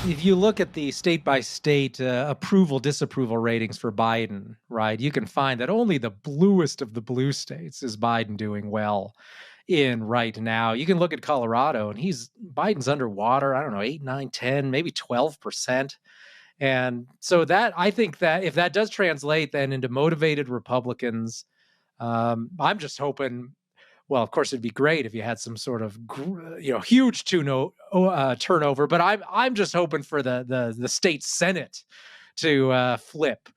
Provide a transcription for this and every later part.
if you look at the state by state approval disapproval ratings for Biden, right, you can find that only the bluest of the blue states is Biden doing well in right now. You can look at Colorado and Biden's underwater, I don't know, 8, 9, 10, maybe 12%. And so that I think that if that does translate then into motivated Republicans, I'm just hoping. Well, of course, it'd be great if you had some sort of huge turnover. But I'm just hoping for the state senate to flip,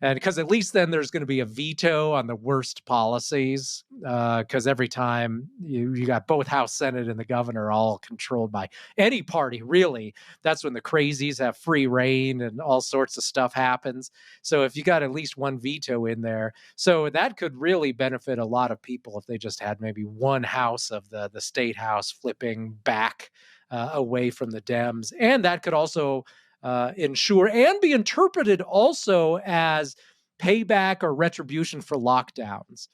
and because at least then there's going to be a veto on the worst policies. Because every time you got both House, Senate, and the governor all controlled by any party, really, that's when the crazies have free reign and all sorts of stuff happens. So if you got at least one veto in there, so that could really benefit a lot of people if they just had maybe one house of the state house flipping back away from the Dems, and that could also ensure and be interpreted also as payback or retribution for lockdowns,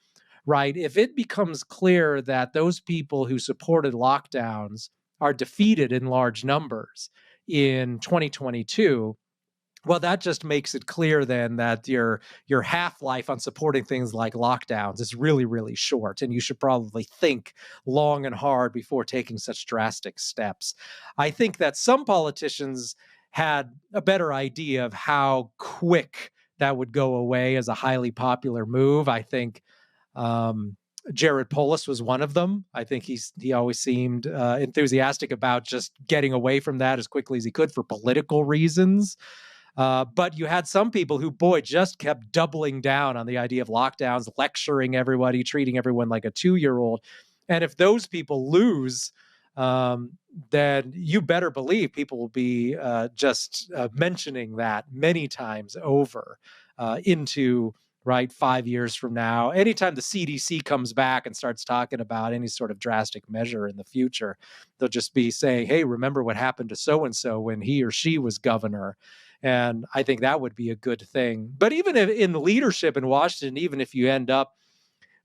right? If it becomes clear that those people who supported lockdowns are defeated in large numbers in 2022, well, that just makes it clear then that your half-life on supporting things like lockdowns is really, really short, and you should probably think long and hard before taking such drastic steps. I think that some politicians had a better idea of how quick that would go away as a highly popular move. I think Jared Polis was one of them. I think he always seemed enthusiastic about just getting away from that as quickly as he could for political reasons. But you had some people who, boy, just kept doubling down on the idea of lockdowns, lecturing everybody, treating everyone like a 2-year-old. And if those people lose, then you better believe people will be just mentioning that many times over into 5 years from now. Anytime the CDC comes back and starts talking about any sort of drastic measure in the future, they'll just be saying, hey, remember what happened to so-and-so when he or she was governor. And I think that would be a good thing. But even if in leadership in Washington, even if you end up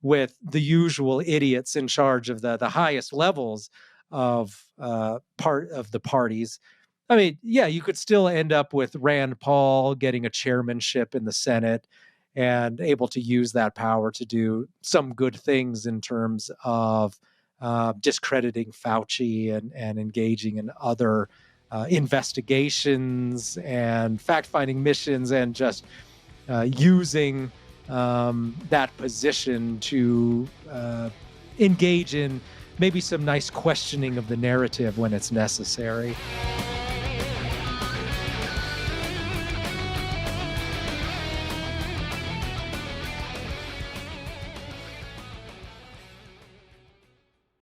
with the usual idiots in charge of the highest levels of part of the parties, I mean, yeah, you could still end up with Rand Paul getting a chairmanship in the Senate and able to use that power to do some good things in terms of discrediting Fauci and engaging in other investigations and fact-finding missions, and just using that position to engage in maybe some nice questioning of the narrative when it's necessary.